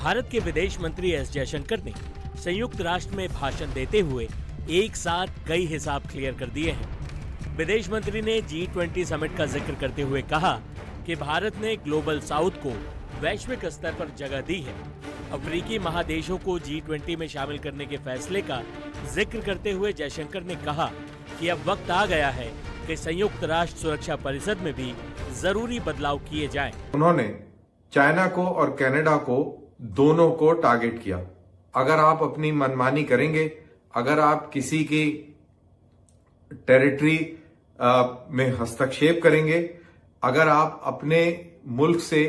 भारत के विदेश मंत्री एस जयशंकर ने संयुक्त राष्ट्र में भाषण देते हुए एक साथ कई हिसाब क्लियर कर दिए हैं। विदेश मंत्री ने G20 समिट का जिक्र करते हुए कहा कि भारत ने ग्लोबल साउथ को वैश्विक स्तर पर जगह दी है। अफ्रीकी महादेशों को G20 में शामिल करने के फैसले का जिक्र करते हुए जयशंकर ने कहा कि अब वक्त आ गया है कि संयुक्त राष्ट्र सुरक्षा परिषद में भी जरूरी बदलाव किए जाएं। उन्होंने चाइना को और कनाडा को दोनों को टारगेट किया। अगर आप अपनी मनमानी करेंगे, अगर आप किसी की टेरिटरी में हस्तक्षेप करेंगे, अगर आप अपने मुल्क से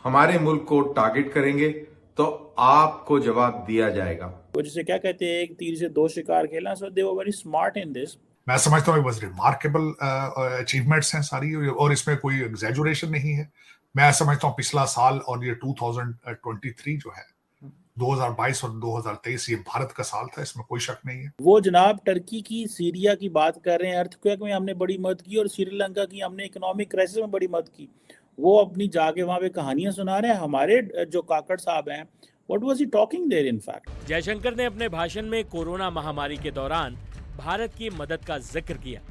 हमारे मुल्क को टारगेट करेंगे तो आपको जवाब दिया जाएगा। जिसे क्या कहते हैं, एक तीर से दो शिकार खेलना। So they were very smart in this. मैं समझता हूँ बस रिमार्केबल अचीवमेंट्स हैं सारी, और इसमें कोई एग्जैजुरेशन नहीं है। मैं समझता हूँ पिछला साल और ये 2023 जो है 2022 और 2023 ये भारत का साल था, इसमें कोई शक नहीं है। वो जनाब टर्की की, सीरिया की बात कर रहे हैं, अर्थक्वेक में हमने बड़ी मदद की और श्रीलंका की हमने इकोनॉमिक क्राइसिस में बड़ी मदद की। वो अपनी जाके वहां पे कहानियां सुना रहे हैं। हमारे जो काकड़ साहब हैं, what was he talking there in fact. Jaishankar ने अपने भाषण में कोरोना महामारी के दौरान भारत की मदद का जिक्र किया।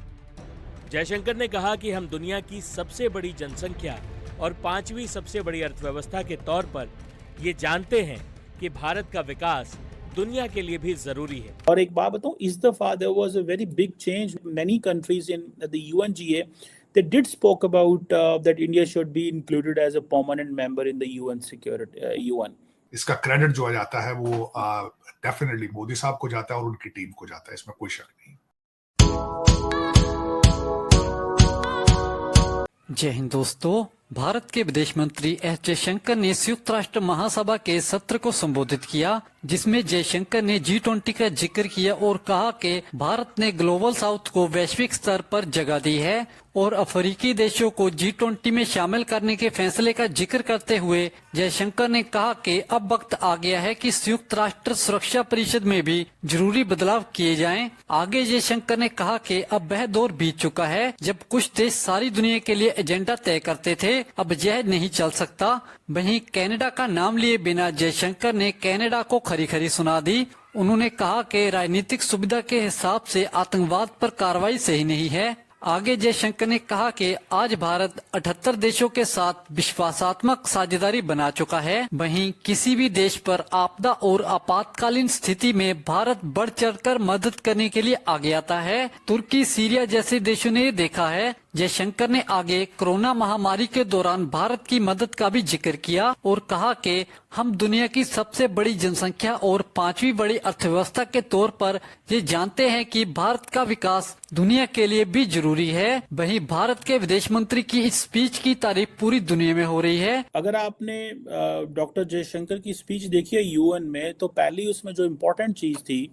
जयशंकर ने कहा कि हम दुनिया की सबसे बड़ी जनसंख्या और 5वीं सबसे बड़ी अर्थव्यवस्था के तौर पर ये जानते हैं कि भारत का विकास दुनिया के लिए भी जरूरी है। और एक बात बताऊं, इस दफा there was a very big change. Many countries in the UNGA they did spoke about that India should be included as a permanent member in the UN security UN। इसका क्रेडिट जो जाता है वो डेफिनेटली मोदी साहब को जाता है और उनकी टीम को जाता है, इसमें कोई शक नहीं। जय हिंद दोस्तों, भारत के विदेश मंत्री एस जयशंकर ने संयुक्त राष्ट्र महासभा के सत्र को संबोधित किया, जिसमें जयशंकर ने G20 का जिक्र किया और कहा कि भारत ने ग्लोबल साउथ को वैश्विक स्तर पर जगह दी है और अफ्रीकी देशों को G20 में शामिल करने के फैसले का जिक्र करते हुए जयशंकर ने कहा कि अब वक्त आ गया है कि संयुक्त राष्ट्र सुरक्षा परिषद में भी जरूरी बदलाव किए जाएं। आगे जयशंकर ने कहा कि अब वह दौर बीत चुका है जब कुछ देश सारी दुनिया के लिए एजेंडा तय करते थे, अब यह नहीं चल सकता। वहीं कनाडा का नाम लिए बिना जयशंकर ने कनाडा को खरी खरी सुना दी। उन्होंने कहा कि राजनीतिक सुविधा के हिसाब से आतंकवाद पर कार्रवाई सही नहीं है। आगे जयशंकर ने कहा कि आज भारत 78 देशों के साथ विश्वासात्मक साझेदारी बना चुका है। वहीं किसी भी देश पर आपदा और आपातकालीन स्थिति में भारत बढ़ चढ़कर मदद करने के लिए आगे आता है। तुर्की, सीरिया जैसे देशों ने देखा है। जयशंकर ने आगे कोरोना महामारी के दौरान भारत की मदद का भी जिक्र किया और कहा कि हम दुनिया की सबसे बड़ी जनसंख्या और 5वीं बड़ी अर्थव्यवस्था के तौर पर ये जानते हैं कि भारत का विकास दुनिया के लिए भी जरूरी है। वहीं भारत के विदेश मंत्री की इस स्पीच की तारीफ पूरी दुनिया में हो रही है। अगर आपने डॉक्टर जयशंकर की स्पीच देखी है UN में, तो पहली उसमें जो इम्पोर्टेंट चीज थी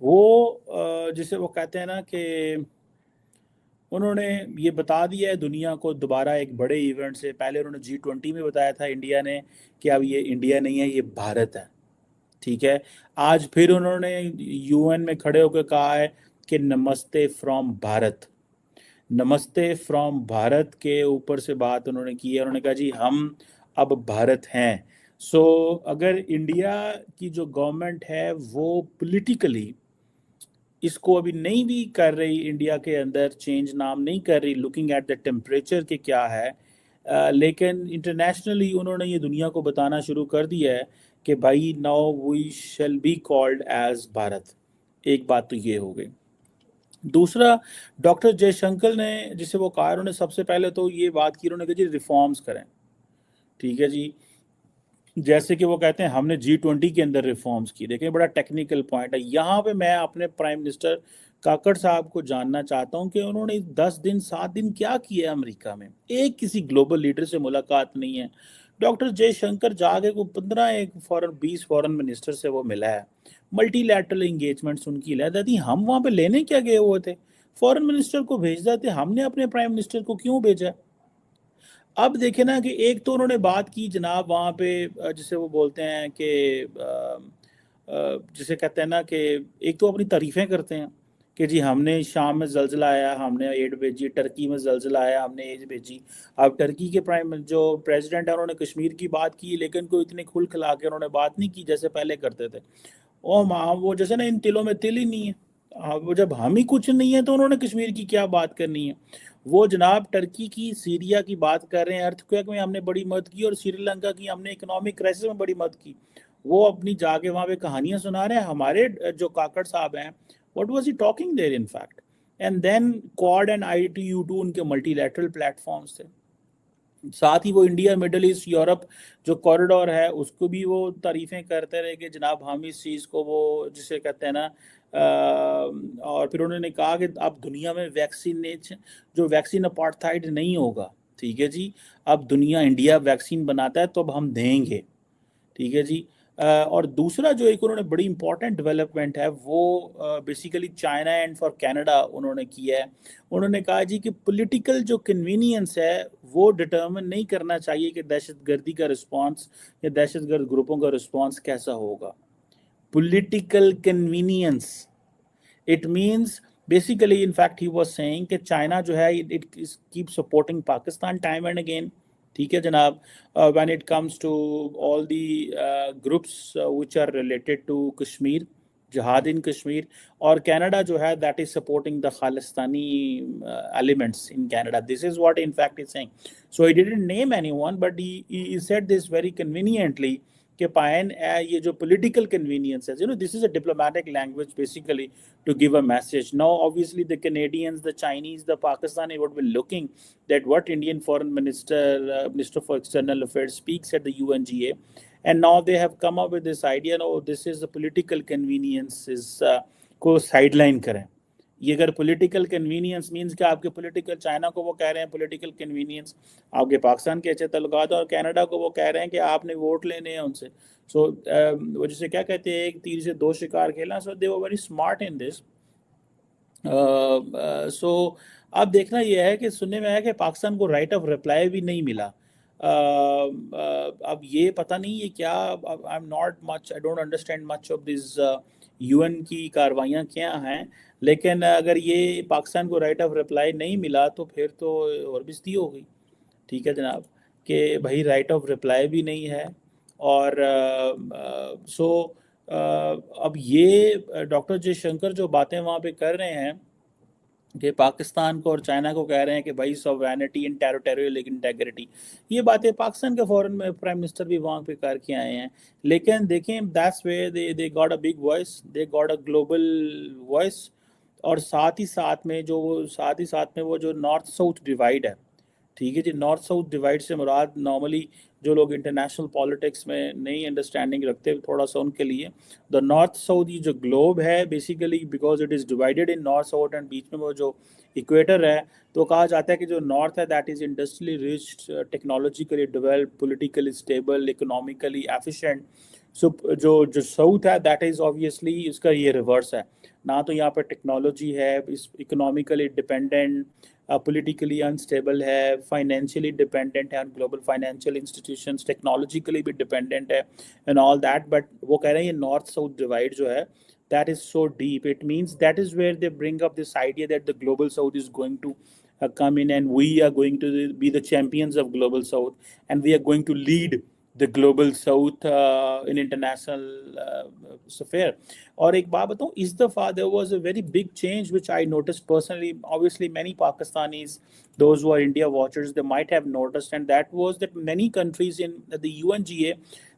वो जिसे वो कहते हैं ना कि उन्होंने ये बता दिया है दुनिया को दोबारा एक बड़े इवेंट से। पहले उन्होंने G20 में बताया था इंडिया ने कि अब ये इंडिया नहीं है, ये भारत है, ठीक है। आज फिर उन्होंने UN में खड़े होकर कहा है कि नमस्ते फ्रॉम भारत। नमस्ते फ्रॉम भारत के ऊपर से बात उन्होंने की है। उन्होंने कहा जी हम अब भारत हैं। सो अगर इंडिया की जो गवर्नमेंट है वो पॉलिटिकली इसको अभी नहीं भी कर रही, इंडिया के अंदर चेंज नाम नहीं कर रही, लुकिंग एट द टेम्परेचर के क्या है, लेकिन इंटरनेशनली उन्होंने ये दुनिया को बताना शुरू कर दिया है कि भाई now we shall be called as Bharat. एक बात तो ये हो गई। दूसरा, डॉक्टर जयशंकर ने जिसे वो कहा, उन्होंने सबसे पहले तो ये बात की, उन्होंने कहा जी रिफॉर्म्स करें, ठीक है जी। जैसे कि वो कहते हैं हमने G20 के अंदर रिफॉर्म्स की। देखें, बड़ा टेक्निकल पॉइंट है यहाँ पे। मैं अपने प्राइम मिनिस्टर काकड़ साहब को जानना चाहता हूँ कि उन्होंने 10 दिन 7 दिन क्या किया है अमेरिका में। एक किसी ग्लोबल लीडर से मुलाकात नहीं है। डॉक्टर जयशंकर जाके को 20 फॉरेन मिनिस्टर से वो मिला है, मल्टीलैटरल इंगेजमेंट्स उनकी लहदा थी। हम वहाँ पे लेने क्या गए हुए थे? फॉरेन मिनिस्टर को भेज देते, हमने अपने प्राइम मिनिस्टर को क्यों भेजा? अब देखे ना कि एक तो उन्होंने बात की जनाब वहाँ पे जिसे वो बोलते हैं कि जिसे कहते हैं ना कि एक तो अपनी तारीफ़ें करते हैं कि जी हमने शाम में जल्जला आया, हमने एड भेजी, टर्की में जल्जला आया, हमने एड भेजी। अब टर्की के जो प्रेसिडेंट है उन्होंने कश्मीर की बात की, लेकिन कोई इतने खुल खिला के उन्होंने बात नहीं की जैसे पहले करते थे। ओ माँ, वो जैसे ना इन तिलों में तिल ही नहीं है। वो जब हम ही कुछ नहीं है तो उन्होंने कश्मीर की क्या बात करनी है। वो जनाब टर्की की, सीरिया की बात कर रहे हैं, अर्थक्वेक में हमने बड़ी मदद की, और श्रीलंका की हमने इकोनॉमिक क्राइसिस में बड़ी मदद की। वो अपनी जाके वहाँ पे कहानियां सुना रहे हैं। हमारे जो काकड़ साहब हैं, what was he talking there in fact. And then Quad and ITU2 उनके मल्टीलैटरल प्लेटफॉर्म्स थे। साथ ही वो इंडिया, मिडल ईस्ट, यूरोप जो कॉरिडोर है उसको भी वो तारीफें करते रहे कि जनाब हम इस चीज़ को, वो जिसे कहते हैं ना, और फिर उन्होंने कहा कि अब दुनिया में वैक्सीन अपार्थाइड नहीं होगा। ठीक है जी, अब दुनिया, इंडिया वैक्सीन बनाता है तो अब हम देंगे। ठीक है जी। और दूसरा जो एक उन्होंने बड़ी इंपॉर्टेंट डेवलपमेंट है वो basically China and for Canada उन्होंने किया है। उन्होंने कहा जी कि पॉलिटिकल जो कन्वीनियंस है वो डिटर्मिन नहीं करना चाहिए कि दहशतगर्दी का रिस्पांस या दहशतगर्द ग्रुपों का रिस्पांस कैसा होगा। Political convenience, it means basically, in fact he was saying कि चाइना जो है it keep supporting Pakistan time and again. ठीक है जनाब, when it comes to all the groups which are related to Kashmir, जिहाद इन कश्मीर। और कनाडा जो है that is supporting the Khalistani elements in Canada. This is what in fact is saying. So he didn't name anyone, but he said this very conveniently कि पायन ये जो political convenience is, this is a diplomatic language basically to give a message. Now, obviously, the Canadians, the Chinese, the Pakistani would be looking that what Indian Foreign Minister, Minister for External Affairs speaks at the UNGA, and now they have come up with this idea. No, this is the political convenience is को sideline करें। ये अगर political convenience means कि आपके political, China को वो कह रहे हैं पॉलिटिकल कन्वीनियंस, आपके पाकिस्तान के अच्छे तल्लुकात, और कनाडा को वो कह रहे हैं कि आपने वोट लेने हैं उनसे। सो वो जिसे क्या कहते हैं, एक तीर से दो शिकार खेलना। So they were very smart in this. सो अब देखना यह है कि सुनने में आया कि पाकिस्तान को राइट ऑफ रिप्लाई भी नहीं मिला। अब ये पता नहीं है क्या, I am not much, I don't understand much of this UN की कार्रवाइयाँ क्या हैं, लेकिन अगर ये पाकिस्तान को राइट ऑफ रिप्लाई नहीं मिला तो फिर तो और बेइज्जती हो गई। ठीक है जनाब, कि भाई राइट ऑफ रिप्लाई भी नहीं है। और सो अब ये डॉक्टर जयशंकर जो बातें वहाँ पे कर रहे हैं कि पाकिस्तान को और चाइना को कह रहे हैं कि भाई सॉवरेनिटी एंड टेरिटोरियल इंटेग्रिटी, ये बातें पाकिस्तान के फॉरेन प्राइम मिनिस्टर भी वहाँ पे करके आए हैं। लेकिन देखें, that's way they got a big voice, they got a global voice. और साथ ही साथ में वो जो नॉर्थ साउथ डिवाइड है, ठीक है जी, नॉर्थ साउथ डिवाइड से मुराद नॉर्मली जो लोग इंटरनेशनल पॉलिटिक्स में नई अंडरस्टैंडिंग रखते हैं, थोड़ा सा उनके लिए द नॉर्थ साउथ, ये जो ग्लोब है basically because it is divided in north south, and बीच में वो जो इक्वेटर है, तो कहा जाता है कि जो नॉर्थ है that is industrially rich, technologically developed, politically stable, economically efficient. So जो साउथ है दैट इज़ ऑब्वियसली उसका ये रिवर्स है, ना तो यहाँ पर टेक्नोलॉजी है, इकोनॉमिकली डिपेंडेंट, politically unstable है, financially dependent है on global financial institutions, technologically भी dependent है and all that। but वो कह रहे हैं ये north south divide जो है that is so deep, it means that is where they bring up this idea that the global south is going to come in and we are going to be the champions of global south and we are going to lead the global south in international sphere. और एक बात बताऊं, इस दफ़ा there was a very big change which I noticed personally. Obviously many Pakistanis, those who are India watchers, they might have noticed, and that was that many countries in the UNGA,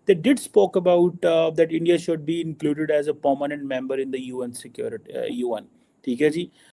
they did spoke about that India should be included as a permanent member in the UN security UN। ठीक है जी,